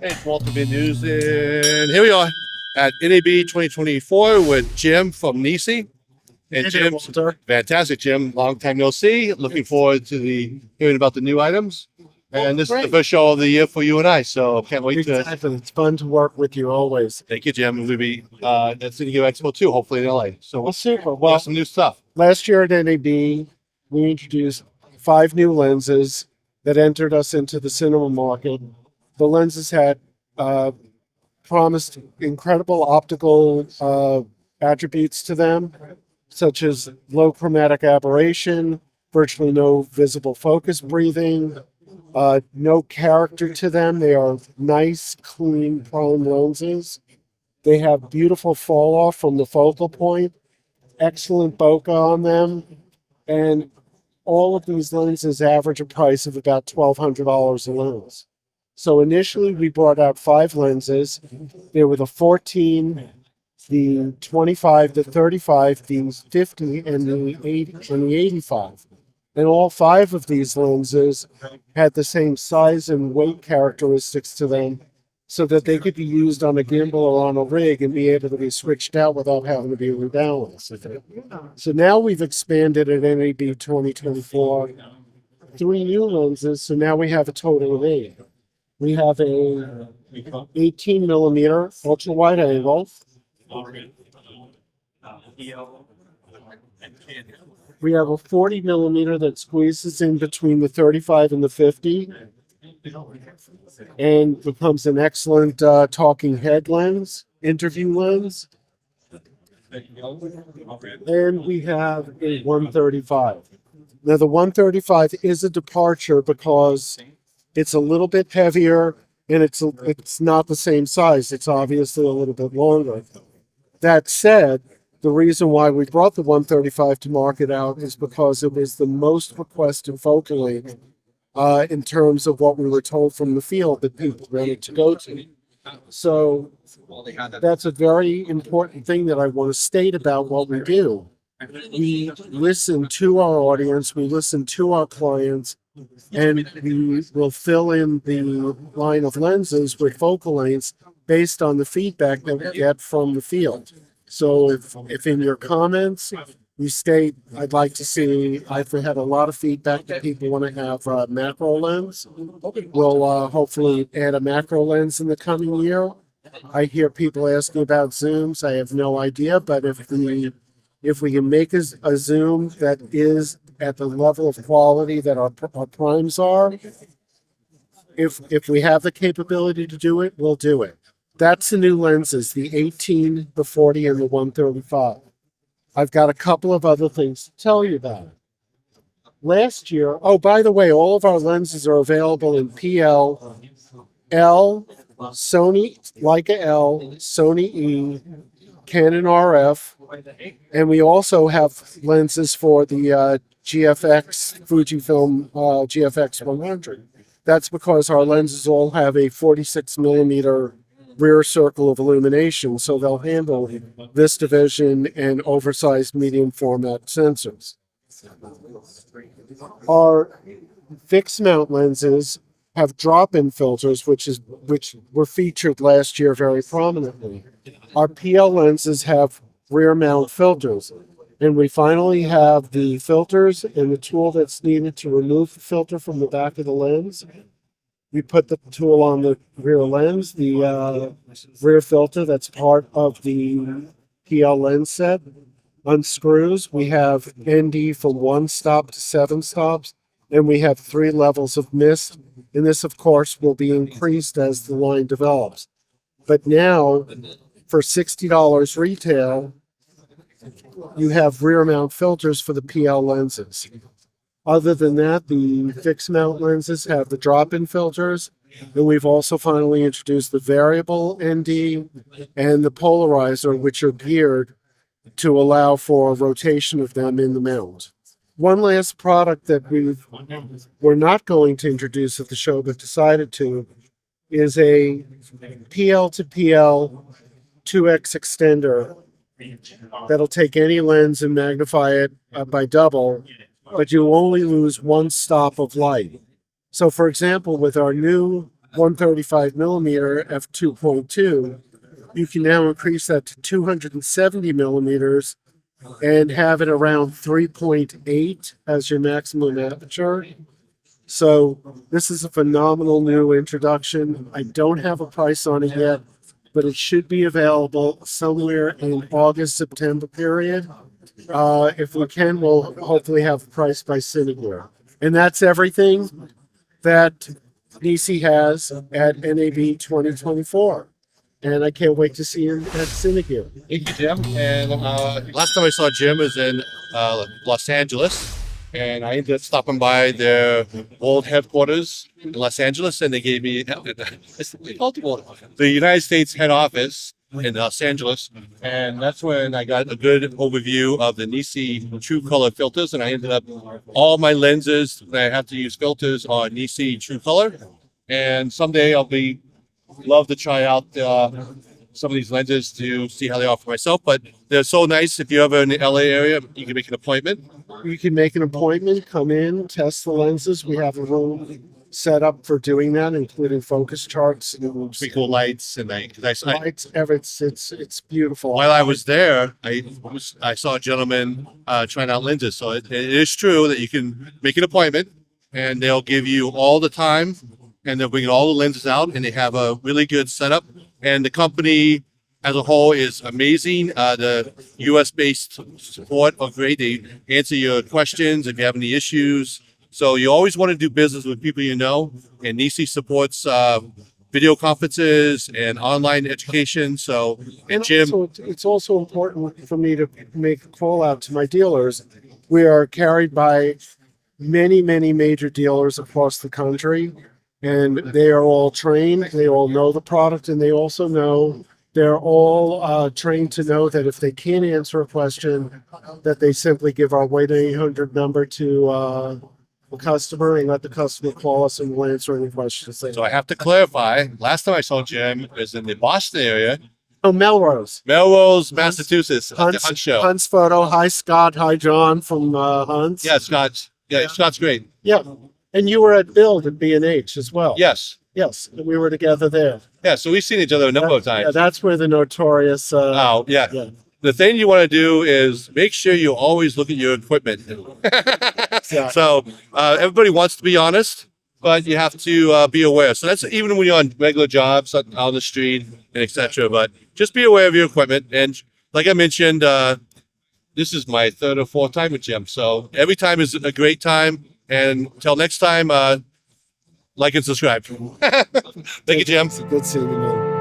Hey, it's Walter Bin News, and here we are at NAB 2024 with Jim from NiSi. And Jim, fantastic, Jim. Long time no see. Looking forward to hearing about the new items. And this is the first show of the year for you and I, so can't wait to. It's fun to work with you always. Thank you, Jim. We'll be at City Gear Expo too, hopefully in LA. So Well, super. Well, some new stuff. last year at NAB, we introduced 5 new lenses that entered us into the cinema market. The lenses had promised incredible optical attributes to them, such as low chromatic aberration, virtually no visible focus breathing, no character to them. They are nice, clean, prime lenses. They have beautiful fall off from the focal point, excellent bokeh on them, and all of these lenses average a price of about $1,200 a lens. So initially we brought out 5 lenses. There were the 14, the 25, the 35, the 50, and the 80 and the 85. And all 5 of these lenses had the same size and weight characteristics to them, so that they could be used on a gimbal or on a rig and be able to be switched out without having to be rebalanced. So now we've expanded at NAB 2024 3 new lenses, so now we have a total of 8. We have a 18 millimeter ultra wide angle. We have a 40 millimeter that squeezes in between the 35 and the 50 and becomes an excellent talking head lens, interview lens. And we have a 135. Now the 135 is a departure because it's a little bit heavier and it's not the same size. It's obviously a little bit longer. That said, the reason why we brought the 135 to market out is because it was the most requested focal length in terms of what we were told from the field that people wanted to go to. So that's a very important thing that I want to state about what we do. We listen to our audience, we listen to our clients, and we will fill in the line of lenses with focal lengths based on the feedback that we get from the field. So if in your comments you state, I'd like to see, I've had a lot of feedback that people want to have a macro lens, we'll hopefully add a macro lens in the coming year. I hear people asking about zooms. I have no idea, but if we can make a zoom that is at the level of quality that our primes are, if we have the capability to do it, we'll do it. That's the new lenses, the 18, the 40, and the 135. I've got a couple of other things to tell you about. Last year, oh, by the way, all of our lenses are available in PL, L, Sony Leica L, Sony E, Canon RF, and we also have lenses for the GFX, Fujifilm GFX 100. That's because our lenses all have a 46 millimeter rear circle of illumination, so they'll handle VistaVision and oversized medium format sensors. Our fixed mount lenses have drop-in filters, which were featured last year very prominently. Our PL lenses have rear mount filters, and we finally have the filters and the tool that's needed to remove the filter from the back of the lens. We put the tool on the rear lens, the rear filter that's part of the PL lens set unscrews. We have ND from 1 stop to 7 stops, and we have 3 levels of mist. And this, of course, will be increased as the line develops. But now, for $60 retail, you have rear mount filters for the PL lenses. Other than that, the fixed mount lenses have the drop-in filters, and we've also finally introduced the variable ND and the polarizer, which are geared to allow for rotation of them in the mount. One last product that we're not going to introduce at the show, but decided to, is a PL to PL 2X extender that'll take any lens and magnify it by double, but you only lose 1 stop of light. So for example, with our new 135 millimeter f2.2, you can now increase that to 270 millimeters and have it around 3.8 as your maximum aperture. So this is a phenomenal new introduction. I don't have a price on it yet, but it should be available somewhere in August, September period. If we can, we'll hopefully have a price by Cinegear. And that's everything that NiSi has at NAB 2024. And I can't wait to see you at Cinegear. Thank you, Jim. And last time I saw Jim was in Los Angeles, and I ended up stopping by their old headquarters in Los Angeles, and they gave me the United States head office in Los Angeles, and that's when I got a good overview of the NiSi True Color filters, and I ended up all my lenses that I have to use filters on NiSi True Color, and someday I'll love to try out some of these lenses to see how they are for myself, but they're so nice. If you're ever in the LA area, you can make an appointment. You can make an appointment, come in, test the lenses. We have a room set up for doing that, including focus charts and Pretty cool lights, and lights. It's beautiful. while I was there, I saw a gentleman trying out lenses. So it is true that you can make an appointment, and they'll give you all the time, and they'll bring all the lenses out, and they have a really good setup. And the company as a whole is amazing. The US-based support are great. They answer your questions if you have any issues. So you always want to do business with people you know. And NiSi supports video conferences and online education. So, and Jim, also, it's also important for me to make a call out to my dealers. We are carried by many, many major dealers across the country, and they are all trained. They all know the product, and they also know they're all trained to know that if they can't answer a question, that they simply give our 1-800 number to the customer and let the customer call us, and we'll answer any questions. so I have to clarify. Last time I saw Jim was in the Boston area, Oh, Melrose. Massachusetts, at the Hunt Show. Hunt's photo. Hi, Scott. Hi, John from Hunt's. Yeah, Scott's. Yeah, Scott's great. Yeah. And you were at Build at B&H as well. Yes. Yes. And we were together there. Yeah, so we've seen each other a number of times. Yeah, that's where the notorious. Oh, yeah. Yeah. The thing you want to do is make sure you always look at your equipment. So everybody wants to be honest, but you have to be aware. So that's even when you're on regular jobs out on the street and etc. But just be aware of your equipment. And like I mentioned, this is my third or fourth time with Jim. So every time is a great time. And until next time, like and subscribe. Thank you, Jim. Good seeing you, man.